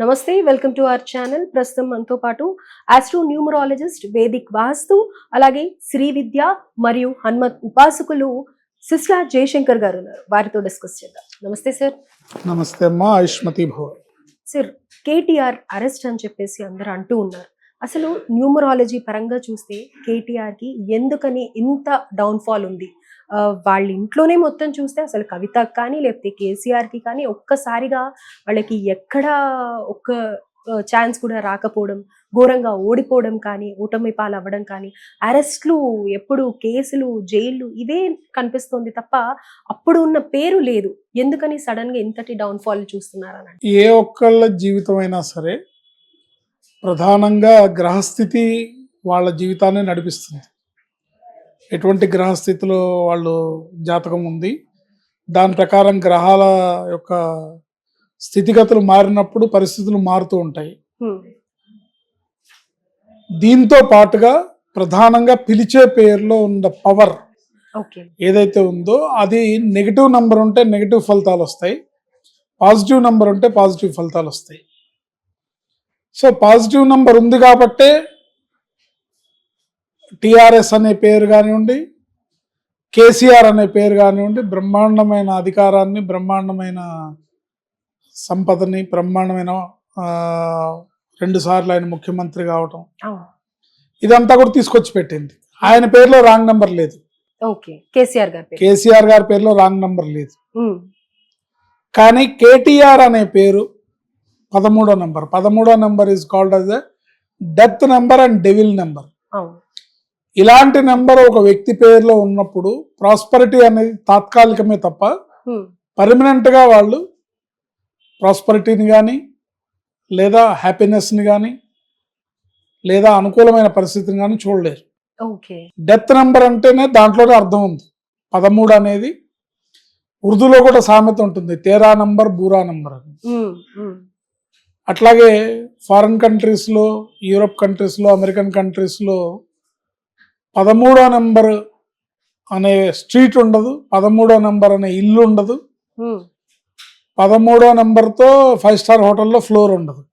నమస్తే, welcome to our channel. ప్రస్తుతం మనతో పాటు ఆస్ట్రో న్యూమరాలజిస్ట్, వేదిక్ వాస్తు, అలాగే శ్రీ విద్య మరియు హనుమత్ ఉపాసకులు సిస్టర్ జయశంకర్ గారు ఉన్నారు. వారితో డిస్కస్ చేద్దాం. నమస్తే సార్. నమస్తే అమ్మా, ఆయుష్మతి భవ. సార్, కేటీఆర్ అరెస్ట్ అని చెప్పేసి అందరూ అంటూ ఉన్నారు. అసలు న్యూమరాలజీ పరంగా చూస్తే కేటీఆర్కి ఎందుకని ఇంత డౌన్ఫాల్ ఉంది? వాళ్ళ ఇంట్లోనే మొత్తం చూస్తే అసలు కవితకు కానీ లేకపోతే కేసీఆర్కి కానీ ఒక్కసారిగా వాళ్ళకి ఎక్కడ ఒక్క ఛాన్స్ కూడా రాకపోవడం, ఘోరంగా ఓడిపోవడం కానీ, ఓటమి పాలు అవ్వడం కానీ, అరెస్ట్లు, ఎప్పుడు కేసులు, జైళ్ళు ఇవే కనిపిస్తోంది తప్ప అప్పుడు ఉన్న పేరు లేదు. ఎందుకని సడన్ గా ఇంతటి డౌన్ఫాల్ చూస్తున్నారని? ఏ ఒక్కళ్ళ జీవితం అయినా సరే ప్రధానంగా గ్రహస్థితి వాళ్ళ జీవితాన్ని నడిపిస్తుంది. ఎటువంటి గ్రహస్థితిలో వాళ్ళు జాతకం ఉంది, దాని ప్రకారం గ్రహాల యొక్క స్థితిగతులు మారినప్పుడు పరిస్థితులు మారుతూ ఉంటాయి. దీంతో పాటుగా ప్రధానంగా పిలిచే పేరులో ఉన్న పవర్ ఏదైతే ఉందో అది నెగిటివ్ నంబర్ ఉంటే నెగిటివ్ ఫలితాలు వస్తాయి, పాజిటివ్ నంబర్ ఉంటే పాజిటివ్ ఫలితాలు వస్తాయి. సో పాజిటివ్ నంబర్ ఉంది కాబట్టే టిఆర్ఎస్ అనే పేరు కానివ్వండి, కేసీఆర్ అనే పేరు కానివ్వండి, బ్రహ్మాండమైన అధికారాన్ని, బ్రహ్మాండమైన సంపదని, బ్రహ్మాండమైన 2 సార్లు ఆయన ముఖ్యమంత్రి కావటం, ఇదంతా కూడా తీసుకొచ్చి పెట్టింది. ఆయన పేరులో రాంగ్ నంబర్ లేదు. కేసీఆర్ గారి పేరులో రాంగ్ నంబర్ లేదు. కానీ కేటీఆర్ అనే పేరు 13వ నంబర్. 13వ number is called as death number and devil number. ఇలాంటి నెంబర్ ఒక వ్యక్తి పేరులో ఉన్నప్పుడు ప్రాస్పరిటీ అనేది తాత్కాలికమే తప్ప పర్మనెంట్ గా వాళ్ళు ప్రాస్పరిటీని కానీ, లేదా హ్యాపీనెస్ని కానీ, లేదా అనుకూలమైన పరిస్థితిని కానీ చూడలేరు. డెత్ నెంబర్ అంటేనే దాంట్లోనే అర్థం ఉంది. 13 అనేది ఉర్దూలో కూడా సామెత ఉంటుంది, తేరా నంబర్ బూరా నంబర్ అని. అట్లాగే ఫారిన్ కంట్రీస్లో, యూరోప్ కంట్రీస్లో, అమెరికన్ కంట్రీస్లో 13వ నెంబర్ అనే స్ట్రీట్ ఉండదు, 13వ నెంబర్ అనే ఇల్లు ఉండదు, 13వ నెంబర్తో 5 స్టార్ హోటల్లో ఫ్లోర్ ఉండదు.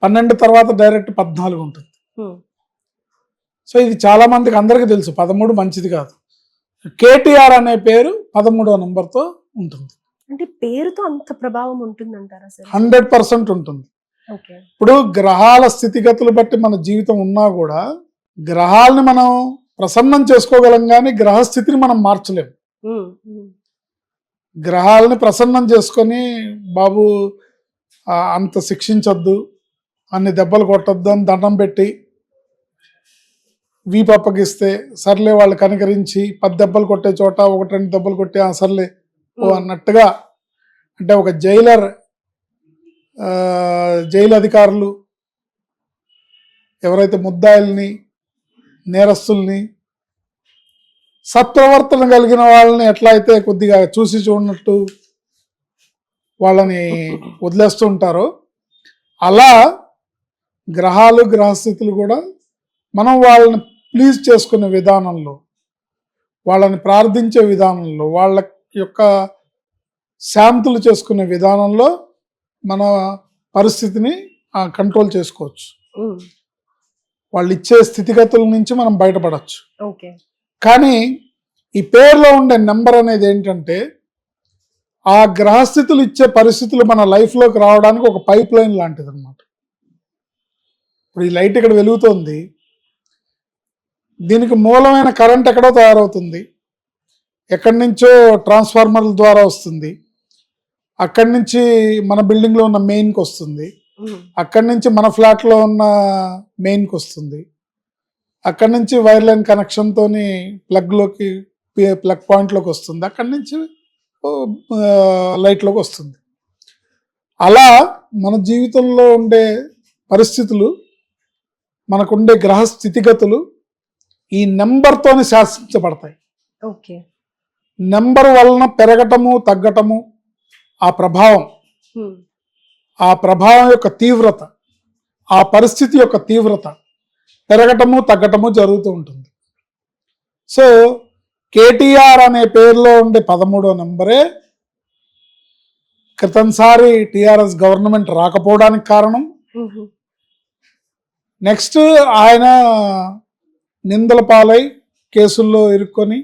12 తర్వాత డైరెక్ట్ 14 ఉంటుంది. సో ఇది చాలా మందికి అందరికీ తెలుసు, 13 మంచిది కాదు. కేటీఆర్ అనే పేరు 13వ నెంబర్తో ఉంటుంది. అంటే పేరుతో అంత ప్రభావం ఉంటుందంటారా? 100% ఉంటుంది. ఇప్పుడు గ్రహాల స్థితిగతులు బట్టి మన జీవితం ఉన్నా కూడా గ్రహాలని మనం ప్రసన్నం చేసుకోగలం, కానీ గ్రహస్థితిని మనం మార్చలేము. గ్రహాలని ప్రసన్నం చేసుకొని బాబు అంత శిక్షించొద్దు, అన్ని దెబ్బలు కొట్టొద్దు అని దండం పెట్టి వీపప్పగిస్తే సర్లే, వాళ్ళు కనికరించి 10 దెబ్బలు కొట్టే చోట 1-2 దెబ్బలు కొట్టే సర్లే ఓ అన్నట్టుగా, అంటే ఒక జైలు అధికారులు ఎవరైతే ముద్దాయిల్ని, నేరస్తుల్ని, సత్ప్రవర్తన కలిగిన వాళ్ళని ఎట్లా అయితే కొద్దిగా చూసి చూడనట్టు వాళ్ళని వదిలేస్తూ ఉంటారో, అలా గ్రహాలు, గ్రహస్థితులు కూడా మనం వాళ్ళని ప్లీజ్ చేసుకునే విధానంలో, వాళ్ళని ప్రార్థించే విధానంలో, వాళ్ళ యొక్క శాంతులు చేసుకునే విధానంలో మన పరిస్థితిని కంట్రోల్ చేసుకోవచ్చు. వాళ్ళు ఇచ్చే స్థితిగతుల నుంచి మనం బయటపడచ్చు. కానీ ఈ పేరులో ఉండే నెంబర్ అనేది ఏంటంటే ఆ గ్రహస్థితులు ఇచ్చే పరిస్థితులు మన లైఫ్లోకి రావడానికి ఒక పైప్ లైన్ లాంటిది అనమాట. ఇప్పుడు ఈ లైట్ ఇక్కడ వెలుగుతోంది, దీనికి మూలమైన కరెంట్ ఎక్కడో తయారవుతుంది, ఎక్కడి నుంచో ట్రాన్స్ఫార్మర్ల ద్వారా వస్తుంది, అక్కడి నుంచి మన బిల్డింగ్లో ఉన్న మెయిన్కి వస్తుంది, అక్కడి నుంచి మన ఫ్లాట్లో ఉన్న మెయిన్కి వస్తుంది, అక్కడి నుంచి వైర్ లైన్ కనెక్షన్తో ప్లగ్ పాయింట్లోకి వస్తుంది, అక్కడి నుంచి లైట్లోకి వస్తుంది. అలా మన జీవితంలో ఉండే పరిస్థితులు, మనకుండే గ్రహ స్థితిగతులు ఈ నెంబర్తోనే శాసించబడతాయి. నెంబర్ వలన పెరగటము, తగ్గటము, ఆ ప్రభావం యొక్క తీవ్రత, ఆ పరిస్థితి యొక్క తీవ్రత పెరగటము, తగ్గటము జరుగుతూ ఉంటుంది. సో కేటీఆర్ అనే పేరులో ఉండే 13వ నెంబరే క్రితంసారి టిఆర్ఎస్ గవర్నమెంట్ రాకపోవడానికి కారణం. నెక్స్ట్ ఆయన నిందల పాలై కేసుల్లో ఇరుక్కొని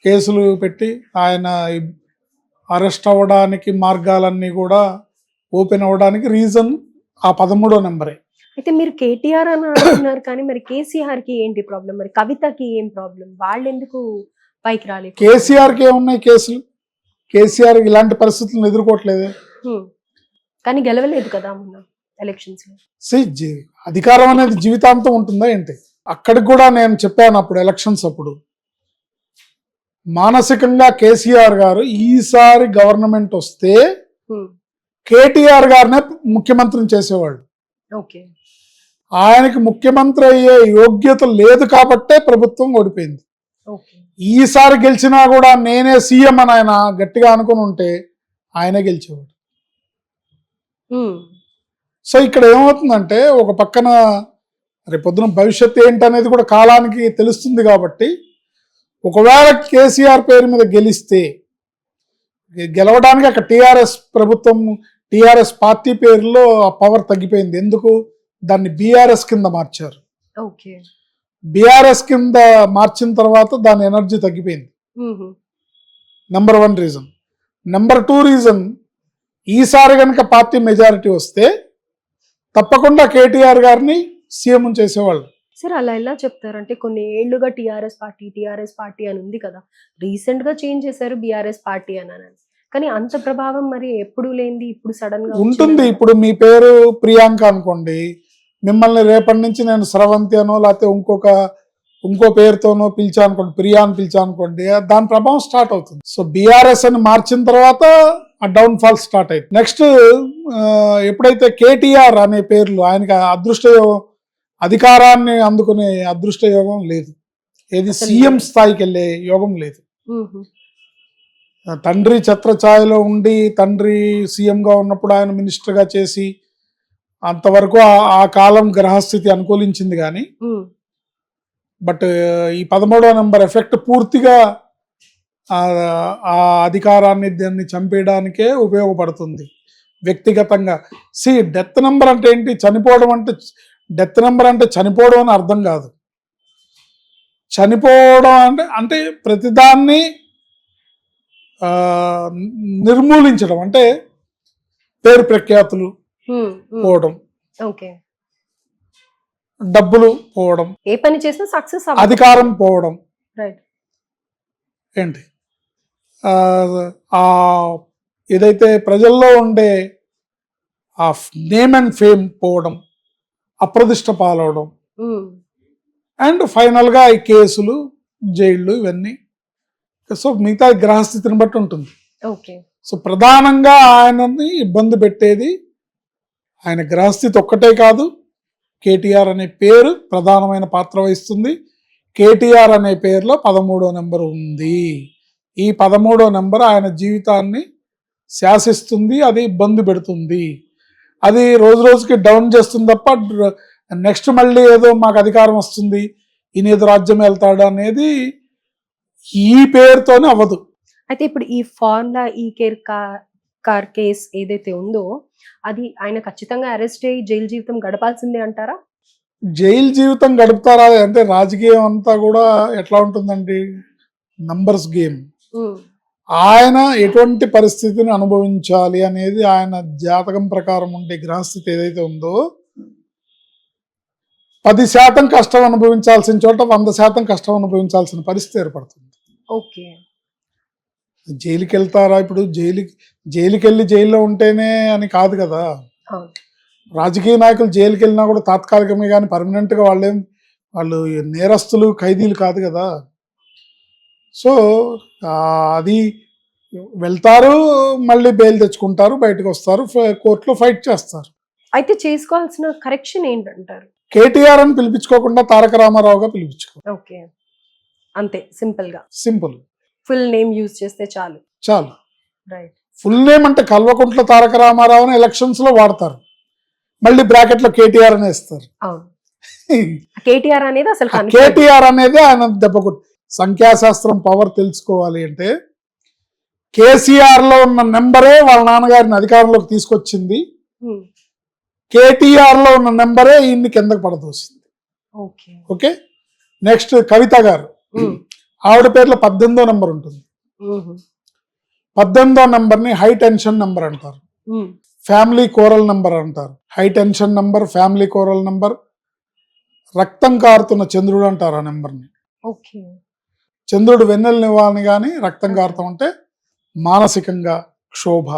కేసులు పెట్టి ఆయన అరెస్ట్ అవ్వడానికి మార్గాలన్నీ కూడా ఓపెన్ అవ్వడానికి రీజన్ ఆ 13వ నెంబరే. అయితే మీరు కేటీఆర్ అని అంటున్నారు కానీ మరి కేసీఆర్ కి ఏంటి ప్రాబ్లం, మరి కవితకి ఏం ప్రాబ్లం, వాళ్ళు ఎందుకు పైకి రాలేదు? కేసీఆర్కి ఏమున్నాయి కేసులు? కేసీఆర్ ఇలాంటి పరిస్థితులను ఎదుర్కోవట్లేదే. కానీ గెలవలేదు కదా మొన్న ఎలక్షన్స్ లో. అధికారం అనేది జీవితాంతం ఉంటుందా ఏంటి? అక్కడికి కూడా నేను చెప్పాను అప్పుడు ఎలక్షన్స్ అప్పుడు, మానసికంగా కేసీఆర్ గారు ఈసారి గవర్నమెంట్ వస్తే కేటీఆర్ గారినే ముఖ్యమంత్రిని చేసేవాళ్ళు. ఓకే, ఆయనకి ముఖ్యమంత్రి అయ్యే యోగ్యత లేదు కాబట్టే ప్రభుత్వం ఓడిపోయింది. ఈసారి గెలిచినా కూడా నేనే సీఎం అని ఆయన గట్టిగా అనుకుని ఉంటే ఆయనే గెలిచేవాడు. సో ఇక్కడ ఏమవుతుందంటే ఒక పక్కన రేపొద్దున భవిష్యత్తు ఏంటనేది కూడా కాలానికి తెలుస్తుంది కాబట్టి ఒకవేళ కేసీఆర్ పేరు మీద గెలిస్తే గెలవడానికి అక్కడ టీఆర్ఎస్ ప్రభుత్వం టీఆర్ఎస్ పార్టీ పేరులో ఆ పవర్ తగ్గిపోయింది. ఎందుకు? దాన్ని బీఆర్ఎస్ కింద మార్చారు. బీఆర్ఎస్ కింద మార్చిన తర్వాత దాని ఎనర్జీ తగ్గిపోయింది. Number 1 reason. నెంబర్ 2 రీజన్, ఈసారి కనుక పార్టీ మెజారిటీ వస్తే తప్పకుండా కేటీఆర్ గారిని సీఎం చేసేవాళ్ళు. సార్ అలా ఎలా చెప్తారంటే కొన్ని ఏళ్లుగా టీఆర్ఎస్ పార్టీ అని ఉంది కదా, రీసెంట్ గా చేంజ్ చేశారు బీఆర్ఎస్ పార్టీ అని, కానీ అంత ప్రభావం మరి ఎప్పుడు లేనిది ఇప్పుడు సడన్ గా ఉంటుంది. ఇప్పుడు మీ పేరు ప్రియాంక అనుకోండి, మిమ్మల్ని రేపటి నుంచి నేను స్రవంతి అనో లేకపోతే ఇంకో పేరుతోనో పిలిచా అనుకోండి, ప్రియా అని పిలిచా అనుకోండి, దాని ప్రభావం స్టార్ట్ అవుతుంది. సో బీఆర్ఎస్ అని మార్చిన తర్వాత ఆ డౌన్ ఫాల్ స్టార్ట్ అయింది. నెక్స్ట్ ఎప్పుడైతే కేటీఆర్ అనే పేర్లు ఆయనకి అదృష్ట యోగం, అధికారాన్ని అందుకునే అదృష్ట యోగం లేదు, ఏది సీఎం స్థాయికి వెళ్ళే యోగం లేదు. తండ్రి ఛత్రఛాయలో ఉండి తండ్రి సీఎంగా ఉన్నప్పుడు ఆయన మినిస్టర్గా చేసి అంతవరకు ఆ కాలం గ్రహస్థితి అనుకూలించింది కానీ, బట్ ఈ 13వ నెంబర్ ఎఫెక్ట్ పూర్తిగా ఆ అధికారాన్ని దాన్ని చంపేయడానికే ఉపయోగపడుతుంది వ్యక్తిగతంగా. డెత్ నెంబర్ అంటే ఏంటి? చనిపోవడం అంటే, డెత్ నెంబర్ అంటే చనిపోవడం అని అర్థం కాదు. చనిపోవడం అంటే ప్రతిదాన్ని నిర్మూలించడం, అంటే పేరు ప్రఖ్యాతులు పోవడం, డబ్బులు పోవడం, ఏ పని చేసినా సక్సెస్, అధికారం పోవడం, ఏంటి ఏదైతే ప్రజల్లో ఉండే ఆ నేమ్ అండ్ ఫేమ్ పోవడం, అప్రదిష్ట పాలవడం, అండ్ ఫైనల్గా ఈ కేసులు, జైళ్ళు, ఇవన్నీ. సో మిగతా గ్రహస్థితిని బట్టి ఉంటుంది. సో ప్రధానంగా ఆయనని ఇబ్బంది పెట్టేది ఆయన గ్రహస్థితి ఒక్కటే కాదు, కేటీఆర్ అనే పేరు ప్రధానమైన పాత్ర వహిస్తుంది. కేటీఆర్ అనే పేరులో 13వ నెంబర్ ఉంది. ఈ 13వ నెంబర్ ఆయన జీవితాన్ని శాసిస్తుంది, అది ఇబ్బంది పెడుతుంది, అది రోజు రోజుకి డౌన్ చేస్తుంది తప్ప నెక్స్ట్ మళ్ళీ ఏదో మాకు అధికారం వస్తుంది, ఈయన ఏదో రాజ్యం వెళ్తాడు అనేది ఈ పేరుతోనే అవ్వదు. అయితే ఇప్పుడు ఈ ఫార్ములా ఈ కార్ కేస్ ఏదైతే ఉందో అది ఆయన ఖచ్చితంగా అరెస్ట్ అయ్యి జైలు జీవితం గడపాల్సిందే అంటారా? జైలు జీవితం గడుపుతారా అంటే రాజకీయం అంతా కూడా ఎట్లా ఉంటుందండి, నంబర్స్ గేమ్. ఆయన ఎటువంటి పరిస్థితిని అనుభవించాలి అనేది ఆయన జాతకం ప్రకారం ఉండే గ్రహస్థితి ఏదైతే ఉందో 10% కష్టం అనుభవించాల్సిన చోట 100% కష్టం అనుభవించాల్సిన పరిస్థితి ఏర్పడుతుంది. జైలుకి వెళ్తారా? ఇప్పుడు జైలుకి వెళ్ళి జైల్లో ఉంటేనే అని కాదు కదా. రాజకీయ నాయకులు జైలుకి వెళ్ళినా కూడా తాత్కాలికమే కానీ పర్మనెంట్గా వాళ్ళు నేరస్తులు, ఖైదీలు కాదు కదా. సో అది వెళ్తారు, మళ్ళీ బెయిల్ తెచ్చుకుంటారు, బయటకు వస్తారు, కోర్టులో ఫైట్ చేస్తారు. అయితే చేసుకోవాల్సిన కరెక్షన్ ఏంటంటారు? కేటీఆర్ అని పిలిపించుకోకుండా తారక రామారావుగా పిలిపించుకో. ఓకే, అంతే సింపుల్. ఫుల్ నేమ్ యూజ్ చేస్తే చాలు. రైట్. ఫుల్ నేమ్ అంటే కల్వకుంట్ల తారక రామారావు అని ఎలక్షన్స్ లో వాడతారు, మళ్ళీ బ్రాకెట్ లో కేటీఆర్ అని ఇస్తారు. కేటీఆర్ అనేది అసలు కేటీఆర్ అనేది ఆయన దెబ్బకొట్టు. సంఖ్యాశాస్త్రం పవర్ తెలుసుకోవాలి అంటే కేసీఆర్ లో ఉన్న నెంబరే వాళ్ళ నాన్నగారిని అధికారంలోకి తీసుకొచ్చింది, ఉమ్, కేటీఆర్ లో ఉన్న నెంబరే ఈయన్ని కిందకు పడదోసింది. ఓకే. ఓకే, నెక్స్ట్ కవిత గారు, ఉమ్, ఆవిడ పేర్లో 18వ నెంబర్ ఉంటుంది. ఉమ్, 18వ నెంబర్ని హై టెన్షన్ నెంబర్ అంటారు, ఉమ్, ఫ్యామిలీ కోరల్ నెంబర్ అంటారు. High tension number, family coral number, రక్తం కారుతున్న చంద్రుడు అంటారు ఆ నెంబర్ని. ఓకే. చంద్రుడు వెన్నెలనివ్వాలని కానీ రక్తం కారుతా ఉంటే మానసికంగా క్షోభ,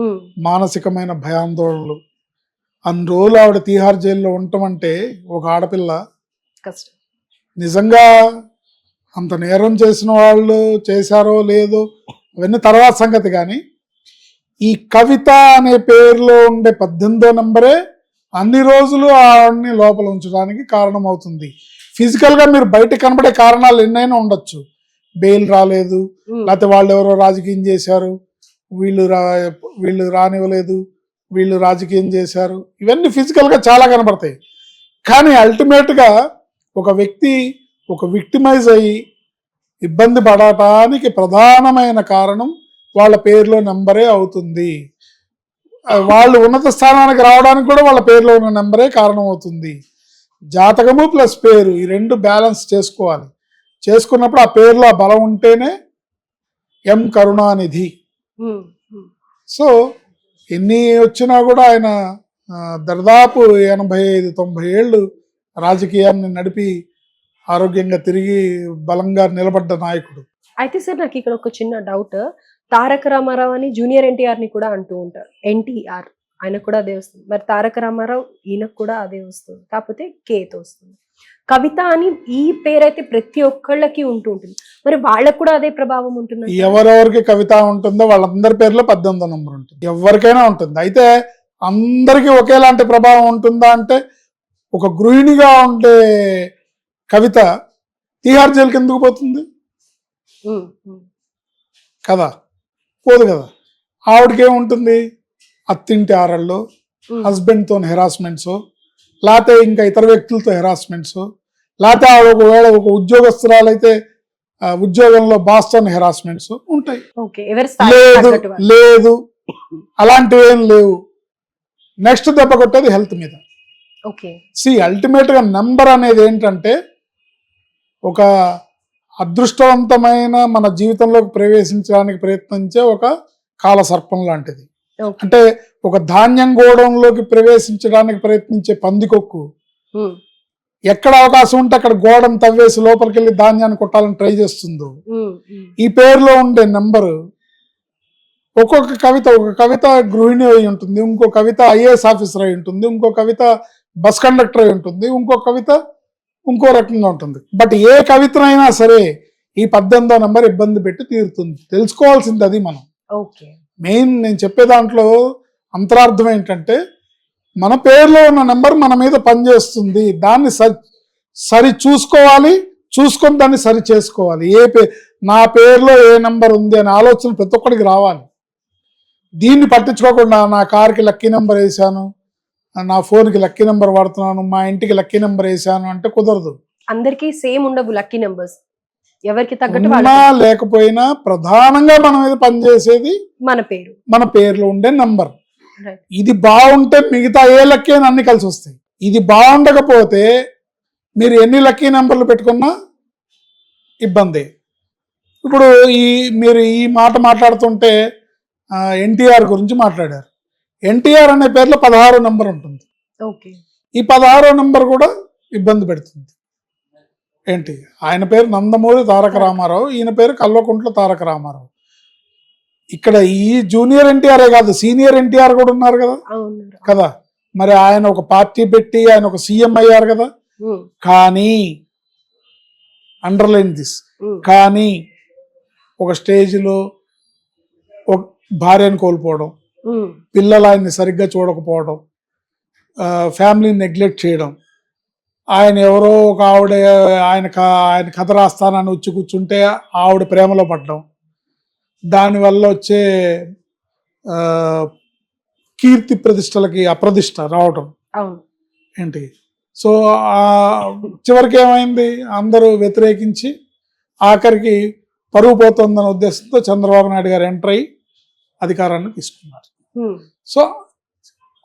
ఉమ్, మానసికమైన భయాందోళనలు. అన్ని రోజులు ఆవిడ తీహార్ జైల్లో ఉండటం అంటే ఒక ఆడపిల్ల కష్టం. నిజంగా అంత నేరం చేసిన వాళ్ళు చేశారో లేదో అవన్నీ తర్వాత సంగతి. కానీ ఈ కవిత అనే పేరులో ఉండే 18వ నెంబరే అన్ని రోజులు ఆవిడని లోపల ఉంచడానికి కారణం అవుతుంది. ఫిజికల్గా మీరు బయట కనబడే కారణాలు ఎన్నైనా ఉండొచ్చు, బెయిల్ రాలేదు, ఉమ్, లేకపోతే వాళ్ళు ఎవరో రాజకీయం చేశారు, వీళ్ళు రానివ్వలేదు, వీళ్ళు రాజకీయం చేశారు, ఇవన్నీ ఫిజికల్గా చాలా కనబడతాయి. కానీ అల్టిమేట్గా ఒక వ్యక్తి ఒక విక్టిమైజ్ అయ్యి ఇబ్బంది పడటానికి ప్రధానమైన కారణం వాళ్ళ పేరులో నెంబరే అవుతుంది. వాళ్ళు ఉన్నత స్థానానికి రావడానికి కూడా వాళ్ళ పేరులో ఉన్న నెంబరే కారణం అవుతుంది. జాతకము ప్లస్ పేరు ఈ రెండు బ్యాలెన్స్ చేసుకోవాలి. చేసుకున్నప్పుడు ఆ పేరులో ఆ బలం ఉంటేనే ఎం కరుణానిధి. ఉమ్, ఉమ్, సో ఎన్ని వచ్చినా కూడా ఆయన దాదాపు 85-90 ఏళ్ళు రాజకీయాన్ని నడిపి ఆరోగ్యంగా తిరిగి బలంగా నిలబడ్డ నాయకుడు. అయితే సార్ నాకు ఇక్కడ ఒక చిన్న డౌట్. తారక రామారావు అని జూనియర్ ఎన్టీఆర్ ని కూడా అంటూ ఉంటారు, ఎన్టీఆర్ ఆయనకు కూడా అదే వస్తుంది. మరి తారక రామారావు ఈయనకు కూడా అదే వస్తుంది, కాకపోతే కేతో వస్తుంది. కవిత అని ఈ పేరైతే ప్రతి ఒక్కళ్ళకి ఉంటూ ఉంటుంది, మరి వాళ్ళకు కూడా అదే ప్రభావం ఉంటుంది? ఎవరెవరికి కవిత ఉంటుందో వాళ్ళందరి పేర్లో 18వ నెంబర్ ఉంటుంది, ఎవరికైనా ఉంటుంది. అయితే అందరికీ ఒకేలాంటి ప్రభావం ఉంటుందా అంటే, ఒక గృహిణిగా ఉండే కవిత తీహార్ జైలుకి ఎందుకు పోతుంది కదా? పోదు కదా. ఆవిడకి ఏముంటుంది, అత్తింటి ఆరల్లో హస్బెండ్తో హెరాస్మెంట్స్, లేకపోతే ఇంకా ఇతర వ్యక్తులతో హెరాస్మెంట్స్, లేకపోతే ఆవిడ ఒకవేళ ఒక ఉద్యోగస్తురాలైతే ఉద్యోగంలో బాస్తో హెరాస్మెంట్స్ ఉంటాయి. లేదు అలాంటివి ఏం లేవు. నెక్స్ట్ దెబ్బ కొట్టేది హెల్త్ మీద. అల్టిమేట్గా నెంబర్ అనేది ఏంటంటే ఒక అదృష్టవంతమైన మన జీవితంలోకి ప్రవేశించడానికి ప్రయత్నించే ఒక కాల సర్పం లాంటిది. అంటే ఒక ధాన్యం గోడంలోకి ప్రవేశించడానికి ప్రయత్నించే పందికొక్కు ఎక్కడ అవకాశం ఉంటే అక్కడ గోడను తవ్వేసి లోపలికి వెళ్ళి ధాన్యాన్ని కొట్టాలని ట్రై చేస్తుందో, ఈ పేరులో ఉండే నెంబరు ఒక్కొక్క కవిత, ఒక కవిత గృహిణి అయి ఉంటుంది, ఇంకో కవిత ఐఏఎస్ ఆఫీసర్ అయి ఉంటుంది, ఇంకో కవిత బస్ కండక్టర్ అయి ఉంటుంది, ఇంకో కవిత ఇంకో రకంగా ఉంటుంది. బట్ ఏ కవితనైనా సరే ఈ 18వ నెంబర్ ఇబ్బంది పెట్టి తీరుతుంది. తెలుసుకోవాల్సింది అది. మనం మెయిన్ నేను చెప్పే దాంట్లో అంతరార్థం ఏంటంటే, మన పేరులో ఉన్న నెంబర్ మన మీద పనిచేస్తుంది, దాన్ని సరి చూసుకోవాలి, చూసుకొని దాన్ని సరి చేసుకోవాలి. నా పేరులో ఏ నెంబర్ ఉంది అనే ఆలోచన ప్రతి ఒక్కడికి రావాలి. దీన్ని పట్టించుకోకుండా నా కార్కి లక్కీ నెంబర్ వేసాను, నా ఫోన్కి లక్కీ నెంబర్ వాడుతున్నాను, మా ఇంటికి లక్కీ నెంబర్ వేసాను అంటే కుదరదు. అందరికీ సేమ్ ఉండవు లక్కీ నెంబర్స్, ఎవరికి తగ్గట్టు లేకపోయినా ప్రధానంగా మన మీద పనిచేసేది మన పేరులో ఉండే నంబర్. ఇది బాగుంటే మిగతా ఏ లక్కీ అయినా అన్ని కలిసి వస్తాయి. ఇది బాగుండకపోతే మీరు ఎన్ని లక్కీ నెంబర్లు పెట్టుకున్నా ఇబ్బంది. ఇప్పుడు మీరు ఈ మాట మాట్లాడుతుంటే ఎన్టీఆర్ గురించి మాట్లాడారు. ఎన్టీఆర్ అనే పేరులో 16వ నెంబర్ ఉంటుంది. ఈ 16వ నెంబర్ కూడా ఇబ్బంది పెడుతుంది. ఏంటి, ఆయన పేరు నందమూరి తారక రామారావు, ఈయన పేరు కల్వకుంట్ల తారక రామారావు. ఇక్కడ ఈ జూనియర్ ఎన్టీఆర్ కాదు, సీనియర్ ఎన్టీఆర్ కూడా ఉన్నారు కదా. మరి ఆయన ఒక పార్టీ పెట్టి ఆయన ఒక సీఎం అయ్యారు కదా. కానీ అండర్లైన్ దిస్, కానీ ఒక స్టేజ్లో ఒక భార్యను కోల్పోవడం, పిల్లలు ఆయన్ని సరిగ్గా చూడకపోవడం, ఫ్యామిలీని నెగ్లెక్ట్ చేయడం, ఆయన ఎవరో ఒక ఆవిడ ఆయన కథ రాస్తానని వచ్చి కూర్చుంటే ఆవిడ ప్రేమలో పడ్డం, దానివల్ల వచ్చే కీర్తి ప్రతిష్టలకి అప్రతిష్ట రావటం ఏంటి. సో చివరికి ఏమైంది, అందరూ వ్యతిరేకించి ఆఖరికి పరువు పోతుందన్న ఉద్దేశంతో చంద్రబాబు నాయుడు గారు ఎంటర్ అయ్యి అధికారాన్ని తీసుకున్నారు. సో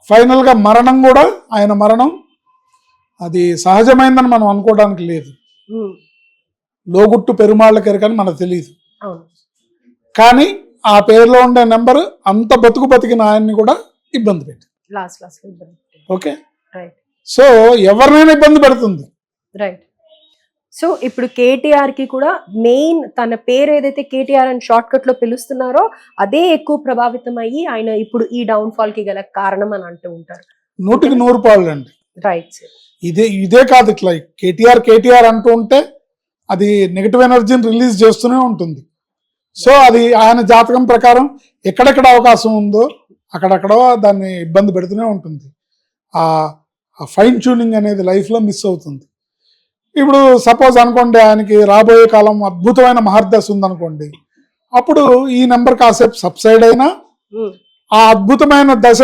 ఫైనల్గా మరణం కూడా ఆయన మరణం అది సహజమైందని మనం అనుకోవడానికి లేదు. లోగుట్టు పెరుమాళ్ళకి కానీ మనకు తెలియదు. కానీ ఆ పేరులో ఉండే నెంబర్ అంత బతికిన ఆయన్ని కూడా ఇబ్బంది పెట్టి ఓకే. సో ఎవరినైనా ఇబ్బంది పెడుతుంది. రైట్. సో ఇప్పుడు కేటీఆర్ కి కూడా మెయిన్ తన పేరు ఏదైతే కేటీఆర్ అని షార్ట్ కట్ లో పిలుస్తున్నారో అదే ఎక్కువ ప్రభావితం అయ్యి ఆయన ఇప్పుడు ఈ డౌన్ ఫాల్ కి గల కారణం అని అంటూ ఉంటారు. 100% అండి. Right sir. ఇదే కాదు, ఇట్లా కేటీఆర్ అంటూ ఉంటే అది నెగటివ్ ఎనర్జీని రిలీజ్ చేస్తూనే ఉంటుంది. సో అది ఆయన జాతకం ప్రకారం ఎక్కడెక్కడ అవకాశం ఉందో అక్కడక్కడ దాన్ని ఇబ్బంది పెడుతూనే ఉంటుంది. ఆ ఫైన్ ట్యూనింగ్ అనేది లైఫ్లో మిస్ అవుతుంది. ఇప్పుడు సపోజ్ అనుకోండి ఆయనకి రాబోయే కాలం అద్భుతమైన మహర్దశ ఉందనుకోండి, అప్పుడు ఈ నెంబర్ కాసేపు సబ్సైడ్ అయినా ఆ అద్భుతమైన దశ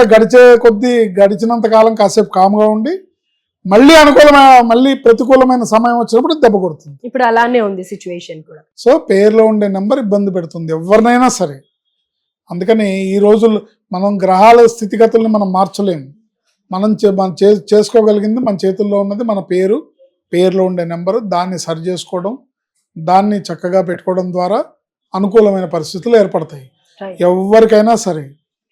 గడిచినంత కాలం కాసేపు కామ్గా ఉండి మళ్ళీ ప్రతికూలమైన సమయం వచ్చినప్పుడు దెబ్బ కొడుతుంది. ఇప్పుడు అలానే ఉంది సిచ్యువేషన్ కూడా. సో పేరులో ఉండే నెంబర్ ఇబ్బంది పెడుతుంది ఎవరినైనా సరే. అందుకని ఈ రోజుల్లో మనం గ్రహాల స్థితిగతుల్ని మనం మార్చలేము. మనం చేసుకోగలిగింది మన చేతుల్లో ఉన్నది మన పేరులో ఉండే నెంబరు. దాన్ని సరి చేసుకోవడం, దాన్ని చక్కగా పెట్టుకోవడం ద్వారా అనుకూలమైన పరిస్థితులు ఏర్పడతాయి ఎవరికైనా సరే.